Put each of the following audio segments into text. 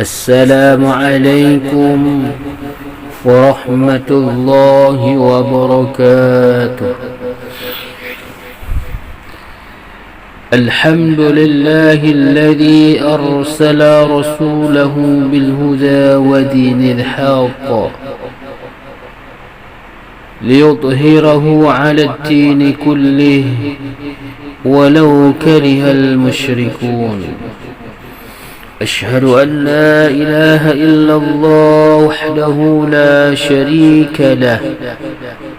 السلام عليكم ورحمة الله وبركاته. الحمد لله الذي أرسل رسوله بالهدى ودين الحق ليظهره على الدين كله ولو كره المشركون. أشهد أن لا إله إلا الله وحده لا شريك له،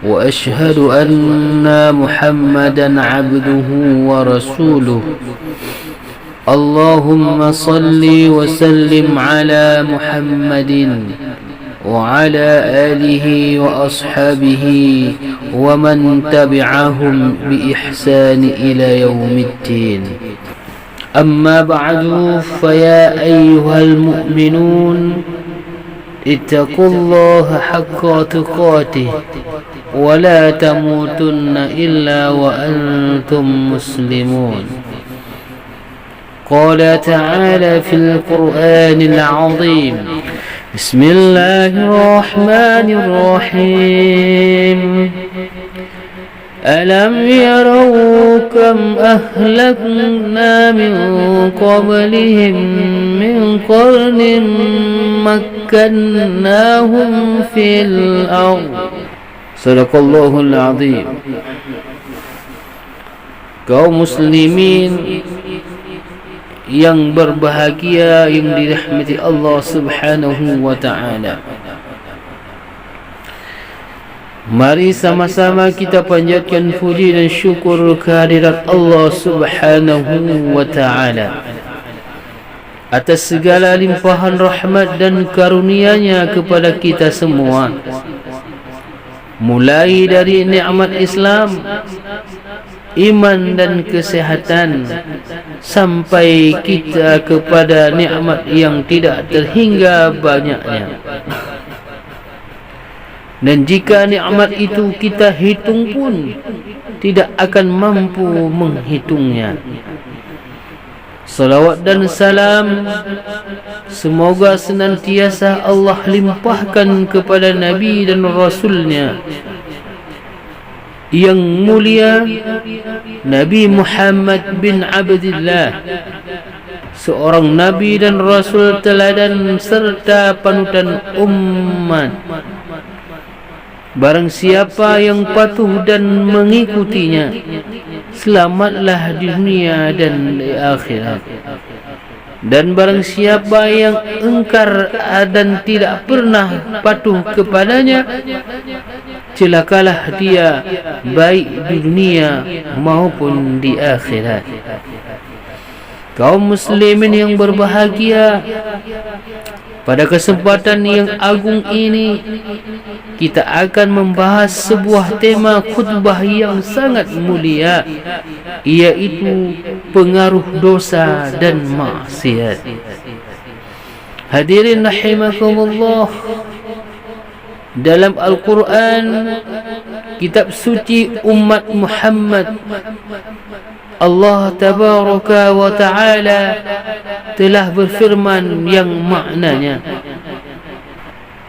وأشهد أن محمدا عبده ورسوله. اللهم صل وسلم على محمد وعلى آله وأصحابه ومن تبعهم بإحسان إلى يوم الدين. أما بعد، فيا أيها المؤمنون اتقوا الله حق تقاته ولا تموتن إلا وأنتم مسلمون. قال تعالى في القرآن العظيم: بسم الله الرحمن الرحيم. ألم يروا كم أهلكنا من قبلهم من قرن مكناهم في الأرض. صدق الله العظيم. Kaum muslimin yang berbahagia, yang dirahmati Allah Subhanahu wa ta'ala, mari sama-sama kita panjatkan puji dan syukur kehadirat Allah Subhanahu wa ta'ala atas segala limpahan rahmat dan karunia-Nya kepada kita semua, mulai dari nikmat Islam, iman dan kesehatan, sampai kita kepada nikmat yang tidak terhingga banyaknya. Dan jika nikmat itu kita hitung pun tidak akan mampu menghitungnya. Salawat dan salam semoga senantiasa Allah limpahkan kepada Nabi dan Rasulnya yang mulia, Nabi Muhammad bin Abdullah, seorang Nabi dan Rasul teladan serta panutan umat. Barang siapa yang patuh dan mengikutinya, selamatlah di dunia dan di akhirat. Dan barang siapa yang engkar dan tidak pernah patuh kepadanya, celakalah dia baik di dunia maupun di akhirat. Kaum muslimin yang berbahagia, pada kesempatan yang agung ini kita akan membahas sebuah tema khutbah yang sangat mulia, iaitu pengaruh dosa dan maksiat. Hadirin rahimakumullah, dalam Al-Quran, kitab suci umat Muhammad, Allah Tabaraka wa Ta'ala telah berfirman yang maknanya,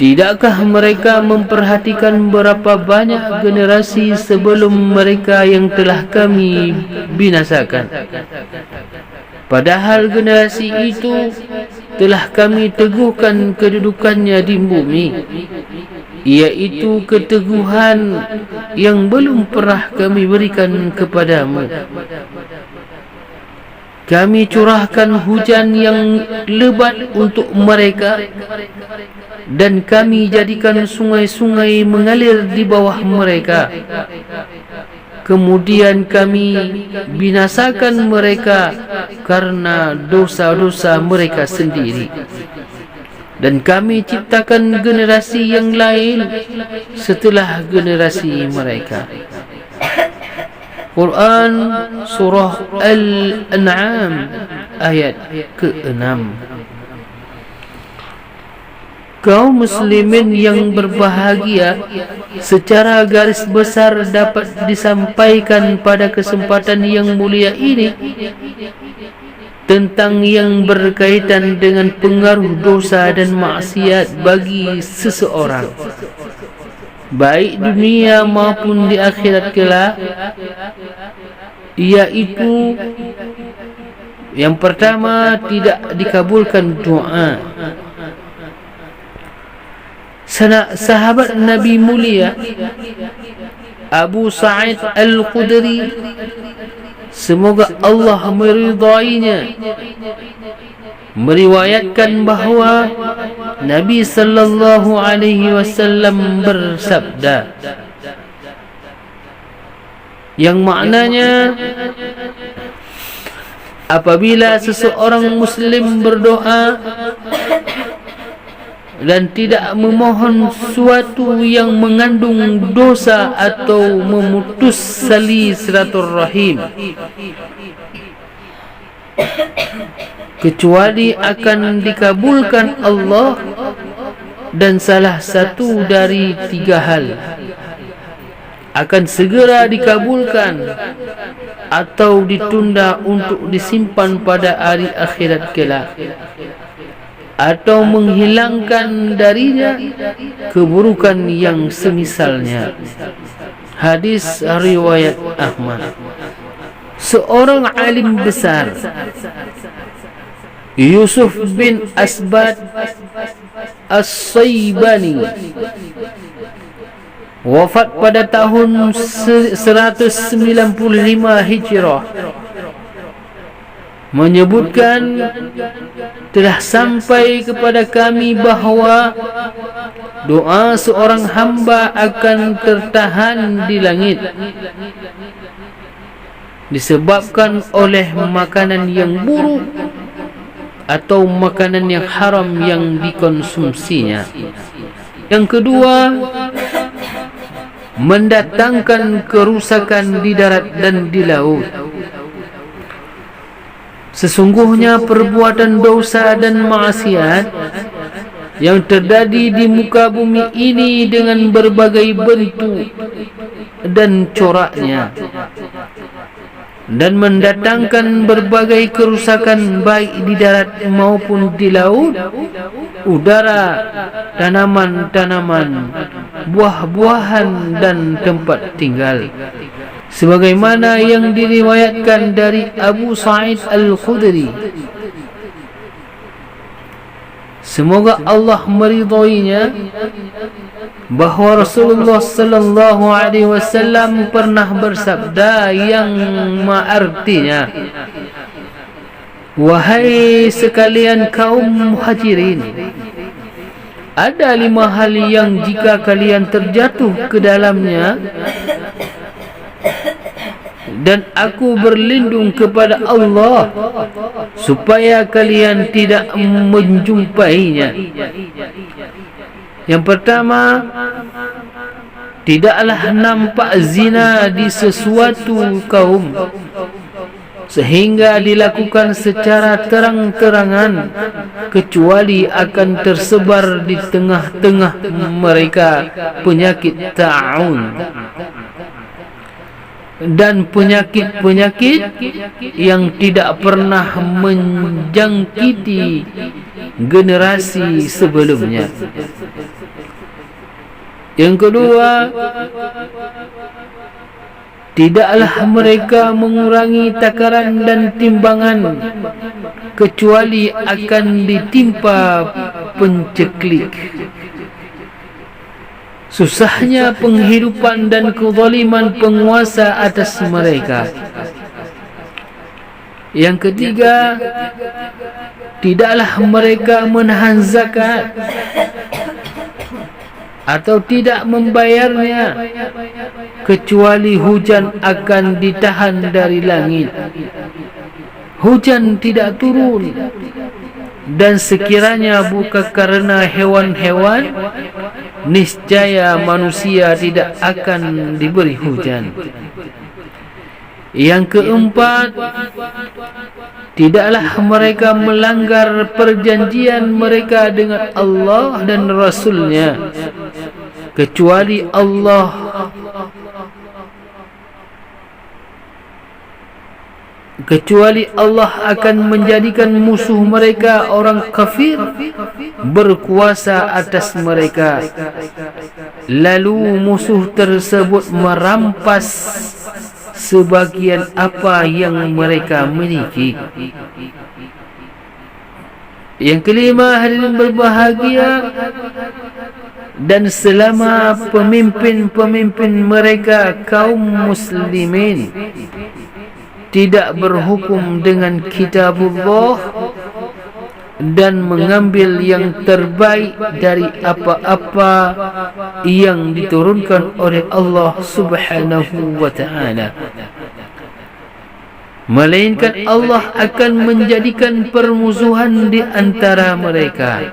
tidakkah mereka memperhatikan berapa banyak generasi sebelum mereka yang telah kami binasakan, padahal generasi itu telah kami teguhkan kedudukannya di bumi, iaitu keteguhan yang belum pernah kami berikan kepadamu. Kami curahkan hujan yang lebat untuk mereka, dan kami jadikan sungai-sungai mengalir di bawah mereka. Kemudian kami binasakan mereka karena dosa-dosa mereka sendiri. Dan kami ciptakan generasi yang lain setelah generasi mereka. Quran Surah Al-An'am ayat ke-6. Kaum muslimin yang berbahagia, secara garis besar dapat disampaikan pada kesempatan yang mulia ini tentang yang berkaitan dengan pengaruh dosa dan maksiat bagi seseorang, baik dunia maupun di akhirat kelak, iaitu yang pertama, tidak dikabulkan doa. Sahabat Nabi mulia Abu Sa'id Al-Khudri, semoga Allah meridainya, meriwayatkan bahawa Nabi sallallahu alaihi wasallam bersabda, yang maknanya, apabila seseorang muslim berdoa dan tidak memohon sesuatu yang mengandung dosa atau memutus tali silaturrahim, kecuali akan dikabulkan Allah, dan salah satu dari tiga hal akan segera dikabulkan atau ditunda untuk disimpan pada hari akhirat kelak, atau menghilangkan darinya keburukan yang semisalnya. Hadis riwayat Ahmad. Seorang alim besar, Yusuf bin Asbad As-Saybani, wafat pada tahun 195 Hijrah, menyebutkan, telah sampai kepada kami bahawa doa seorang hamba akan tertahan di langit disebabkan oleh makanan yang buruk atau makanan yang haram yang dikonsumsinya. Yang kedua, mendatangkan kerusakan di darat dan di laut. Sesungguhnya perbuatan dosa dan maksiat yang terjadi di muka bumi ini dengan berbagai bentuk dan coraknya, dan mendatangkan berbagai kerusakan baik di darat maupun di laut, udara, tanaman-tanaman, buah-buahan dan tempat tinggal, sebagaimana yang diriwayatkan dari Abu Sa'id Al-Khudri, semoga Allah meridainya, bahawa Rasulullah sallallahu alaihi wasallam pernah bersabda yang artinya, wahai sekalian kaum muhajirin, ada 5 hal yang jika kalian terjatuh ke dalamnya, dan aku berlindung kepada Allah supaya kalian tidak menjumpainya. Yang pertama, tidaklah nampak zina di sesuatu kaum sehingga dilakukan secara terang-terangan, kecuali akan tersebar di tengah-tengah mereka penyakit ta'un dan penyakit-penyakit yang tidak pernah menjangkiti generasi sebelumnya. Yang kedua, tidaklah mereka mengurangi takaran dan timbangan, kecuali akan ditimpa penceklik. Susahnya penghidupan dan kezaliman penguasa atas mereka. Yang ketiga, tidaklah mereka menahan zakat atau tidak membayarnya, kecuali hujan akan ditahan dari langit. Hujan tidak turun, dan sekiranya bukan karena hewan-hewan, niscaya manusia tidak akan diberi hujan. Yang keempat, tidaklah mereka melanggar perjanjian mereka dengan Allah dan Rasul-Nya, kecuali Allah kecuali Allah akan menjadikan musuh mereka orang kafir berkuasa atas mereka, lalu musuh tersebut merampas sebagian apa yang mereka miliki. Yang kelima, hadirin berbahagia, dan selama pemimpin-pemimpin mereka kaum muslimin tidak berhukum dengan kitabullah dan mengambil yang terbaik dari apa-apa yang diturunkan oleh Allah Subhanahu wa ta'ala, melainkan Allah akan menjadikan permusuhan di antara mereka.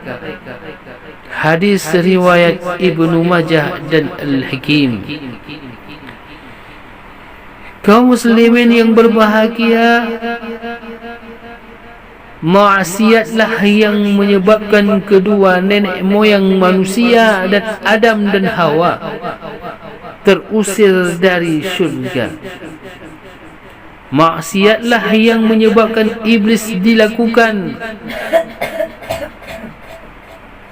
Hadis riwayat Ibnu Majah dan Al-Hakim. Kaum muslimin yang berbahagia, maksiatlah yang menyebabkan kedua nenek moyang manusia dan Adam dan Hawa terusir dari syurga. Maksiatlah yang menyebabkan iblis dilakukan.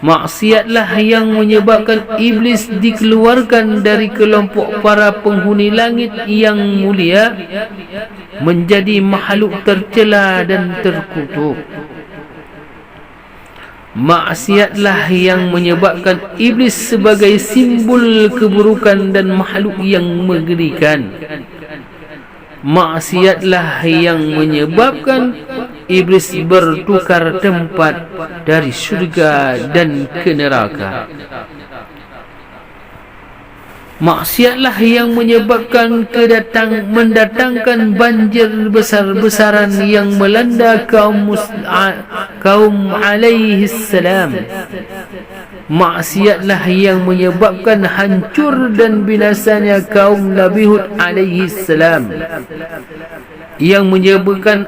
Maksiatlah yang menyebabkan iblis dikeluarkan dari kelompok para penghuni langit yang mulia menjadi makhluk tercela dan terkutuk. Maksiatlah yang menyebabkan iblis sebagai simbol keburukan dan makhluk yang mengerikan. Maksiatlah yang menyebabkan iblis bertukar tempat dari syurga dan ke neraka. Maksiatlah yang menyebabkan mendatangkan banjir besar-besaran yang melanda kaum alaihi salam. Maksiatlah yang menyebabkan hancur dan binasanya kaum Nabi Hud alaihi salam, yang menyebabkan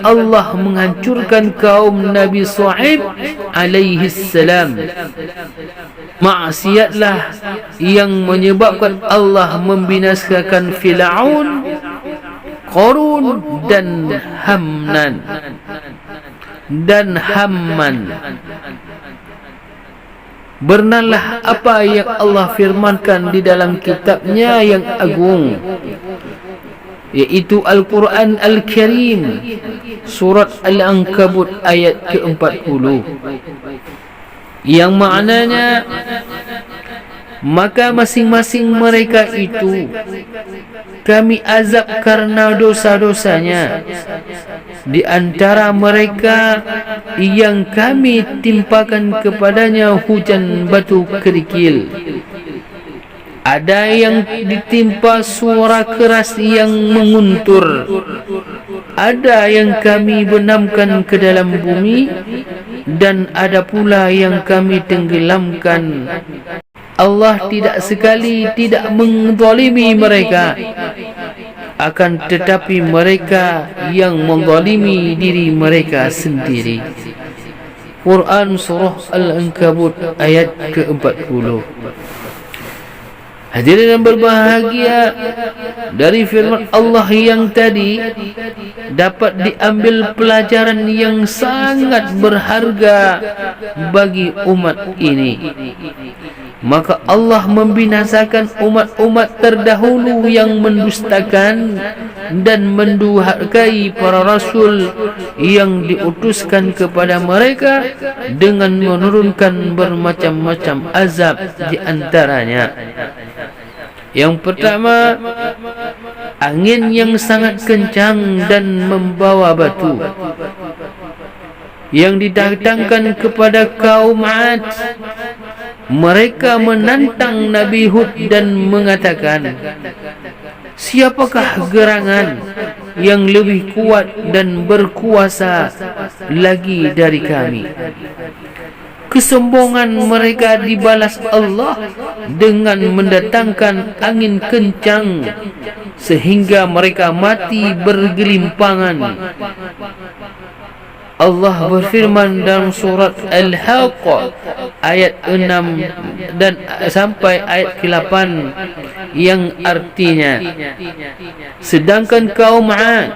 Allah menghancurkan kaum Nabi Shu'aib alaihi salam. Maksiatlah yang menyebabkan Allah membinasakan Fir'aun, Qarun dan Hamman. Bernalah apa yang Allah firmankan di dalam kitabnya yang agung, yaitu Al-Quran Al-Karim, surat Al-Ankabut ayat ke-40, yang maknanya, maka masing-masing mereka itu kami azab karena dosa-dosanya. Di antara mereka yang kami timpakan kepadanya hujan batu kerikil, ada yang ditimpa suara keras yang menguntur, ada yang kami benamkan ke dalam bumi, dan ada pula yang kami tenggelamkan. Allah tidak sekali tidak menzalimi mereka, akan tetapi mereka yang menzalimi diri mereka sendiri. Quran surah Al-Ankabut ayat ke-40. Hadirin yang berbahagia, dari firman Allah yang tadi dapat diambil pelajaran yang sangat berharga bagi umat ini. Maka Allah membinasakan umat-umat terdahulu yang mendustakan dan mendurhakai para rasul yang diutuskan kepada mereka dengan menurunkan bermacam-macam azab di antaranya. Yang pertama, angin yang sangat kencang dan membawa batu yang didatangkan kepada kaum 'Ad. Mereka menantang Nabi Hud dan mengatakan, siapakah gerangan yang lebih kuat dan berkuasa lagi dari kami? Kesombongan mereka dibalas Allah dengan mendatangkan angin kencang sehingga mereka mati bergelimpangan. Allah berfirman dalam surat Al-Haqqah ayat 6 dan sampai ayat ke-8 yang artinya, sedangkan kaum 'Ad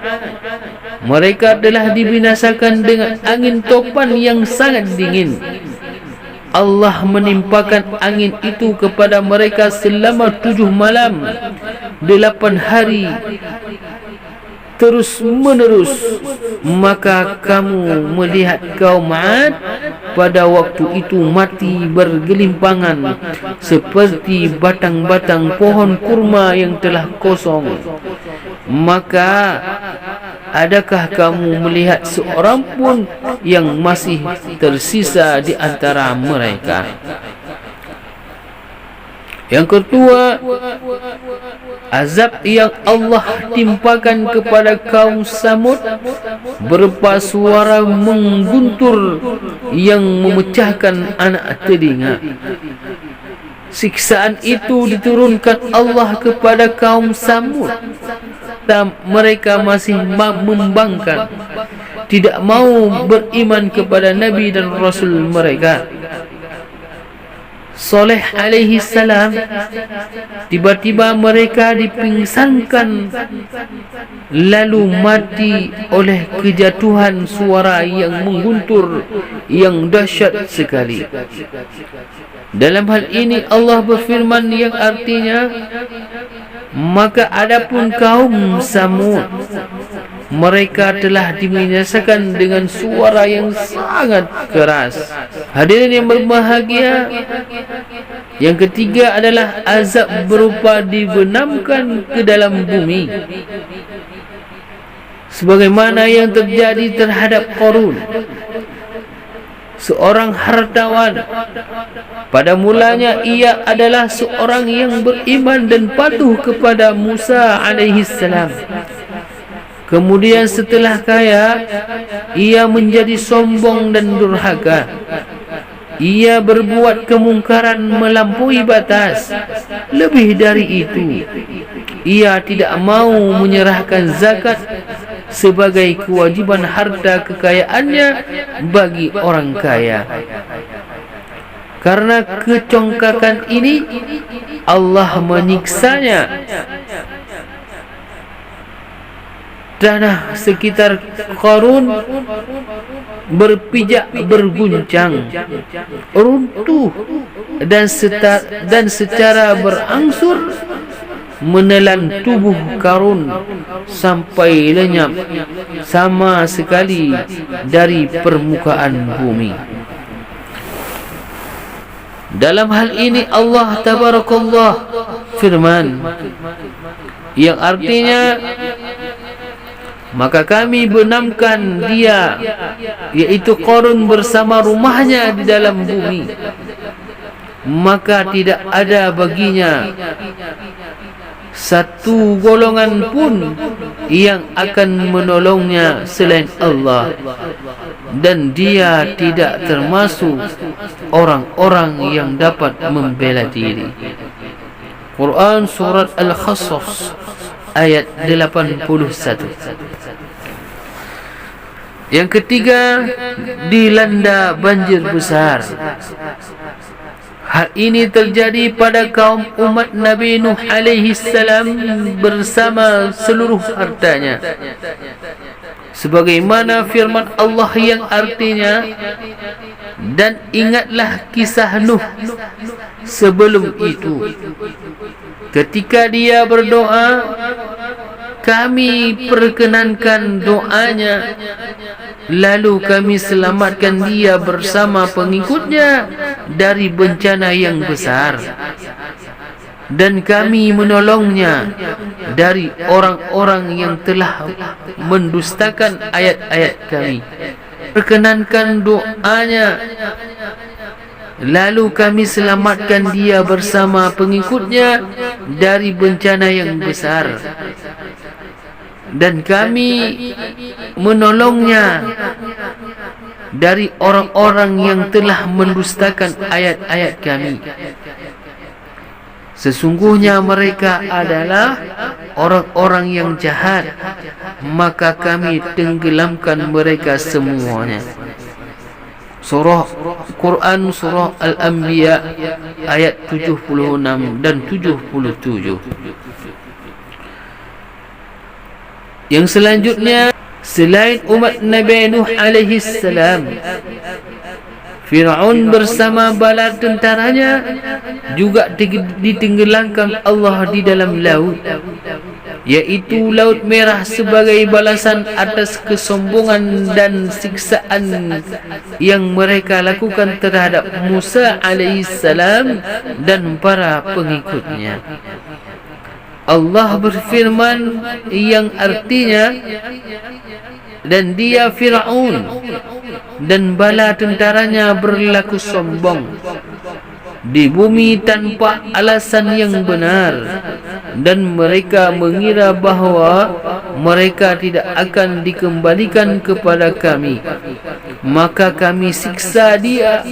mereka telah dibinasakan dengan angin topan yang sangat dingin. Allah menimpakan angin itu kepada mereka selama 7 malam 8 hari terus menerus. Maka kamu melihat kaum 'Ad pada waktu itu mati bergelimpangan seperti batang-batang pohon kurma yang telah kosong. Maka adakah kamu melihat seorang pun yang masih tersisa di antara mereka? Yang kedua, azab yang Allah timpakan kepada kaum Samud berupa suara mengguntur yang memecahkan anak telinga. Siksaan itu diturunkan Allah kepada kaum Samud dan mereka masih membangkang, tidak mau beriman kepada Nabi dan Rasul mereka. Saleh alaihi salam, tiba-tiba mereka dipingsankan lalu mati oleh kejatuhan suara yang mengguntur yang dahsyat sekali. Dalam hal ini Allah berfirman yang artinya, maka adapun kaum Samud mereka telah dibinasakan dengan suara yang sangat keras. Hadirin yang berbahagia, yang ketiga adalah azab berupa dibenamkan ke dalam bumi, sebagaimana yang terjadi terhadap Qarun, seorang hartawan. Pada mulanya ia adalah seorang yang beriman dan patuh kepada Musa alaihi salam. Kemudian setelah kaya, ia menjadi sombong dan durhaka. Ia berbuat kemungkaran melampaui batas. Lebih dari itu, ia tidak mau menyerahkan zakat sebagai kewajiban harta kekayaannya bagi orang kaya. Karena kecongkakan ini, Allah menyiksanya. Tanah sekitar Qarun berpijak berguncang, runtuh dan secara berangsur menelan tubuh Qarun sampai lenyap sama sekali dari permukaan bumi. Dalam hal ini Allah tabarakallah firman yang artinya, maka kami benamkan dia, yaitu Qarun bersama rumahnya di dalam bumi, maka tidak ada baginya satu golongan pun yang akan menolongnya selain Allah, dan dia tidak termasuk orang-orang yang dapat membela diri. Quran surat Al-Qasas ayat 81. Yang ketiga, dilanda banjir besar. Hal ini terjadi pada kaum umat Nabi Nuh alaihi salam bersama seluruh hartanya. Sebagaimana firman Allah yang artinya, dan ingatlah kisah Nuh sebelum itu, ketika dia berdoa, kami perkenankan doanya, lalu kami selamatkan dia bersama pengikutnya dari bencana yang besar, dan kami menolongnya dari orang-orang yang telah mendustakan ayat-ayat kami. Perkenankan doanya, lalu kami selamatkan dia bersama pengikutnya dari bencana yang besar, dan kami menolongnya dari orang-orang yang telah mendustakan ayat-ayat kami. Sesungguhnya mereka adalah orang-orang yang jahat. maka kami tenggelamkan mereka semuanya. Surah Quran Surah Al-Anbiya ayat 76 dan 77. Yang selanjutnya, selain umat Nabi Nuh alaihi salam, Fir'aun bersama bala tentaranya juga ditenggelamkan Allah di dalam laut, yaitu Laut Merah, sebagai balasan atas kesombongan dan siksaan yang mereka lakukan terhadap Musa alaihissalam dan para pengikutnya. Allah berfirman yang artinya, dan dia Fir'aun dan bala tentaranya berlaku sombong di bumi tanpa alasan yang benar, dan mereka mengira bahawa mereka tidak akan dikembalikan kepada kami. Maka kami siksa dia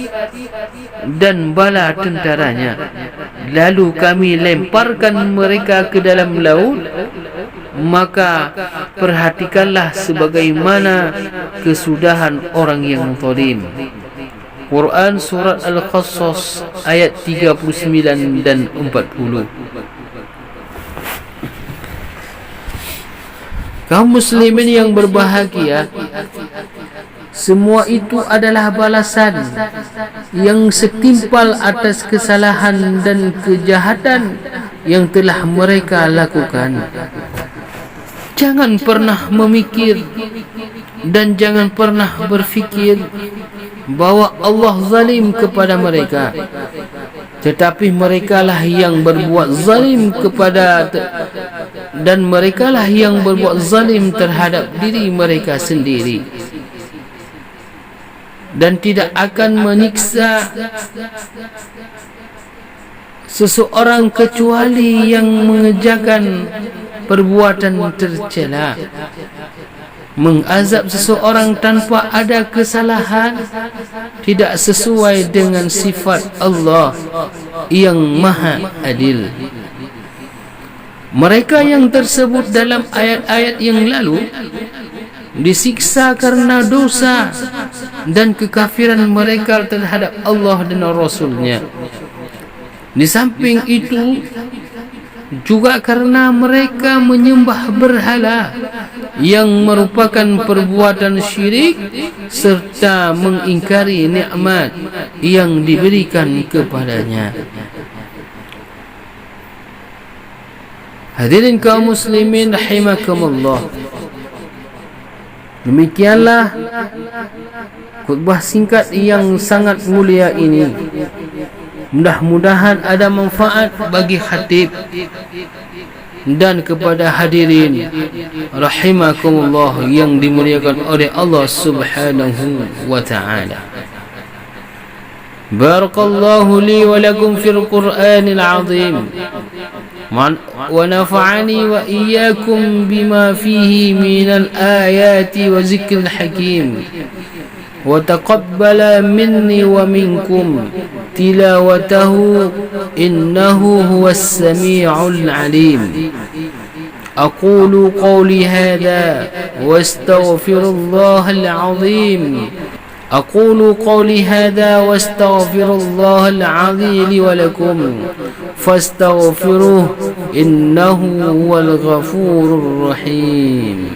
dan bala tentaranya, lalu kami lemparkan mereka ke dalam laut. Maka perhatikanlah sebagaimana kesudahan orang yang zalim. Quran Surat Al-Qasas ayat 39 dan 40. Kaum muslimin yang berbahagia, semua itu adalah balasan yang setimpal atas kesalahan dan kejahatan yang telah mereka lakukan. Jangan pernah memikir dan jangan pernah berfikir bahawa Allah zalim kepada mereka, tetapi merekalah yang berbuat zalim kepada, dan merekalah yang berbuat zalim terhadap diri mereka sendiri, dan tidak akan menyiksa seseorang kecuali yang mengerjakan perbuatan tercela. Mengazab seseorang tanpa ada kesalahan tidak sesuai dengan sifat Allah yang Maha Adil. Mereka yang tersebut dalam ayat-ayat yang lalu disiksa karena dosa dan kekafiran mereka terhadap Allah dan Rasulnya. Di samping itu juga karena mereka menyembah berhala yang merupakan perbuatan syirik serta mengingkari nikmat yang diberikan kepadanya. Hadirin kaum muslimin rahimakumullah, demikianlah khutbah singkat yang sangat mulia ini. Mudah-mudahan ada manfaat bagi khatib dan kepada hadirin rahimakumullah yang dimuliakan oleh Allah Subhanahu wa ta'ala. Barakallahu li wa lakum fil Qur'anil azim, wa nafa'ani wa iyyakum bima fihi minal ayati wa zikril hakim, wa taqabbala minni wa minkum tilawatahu innahu huwas sami'ul alim. أقول قولي هذا واستغفر الله العظيم أقول قولي هذا واستغفر الله العظيم لي ولكم فاستغفروه إنه هو الغفور الرحيم.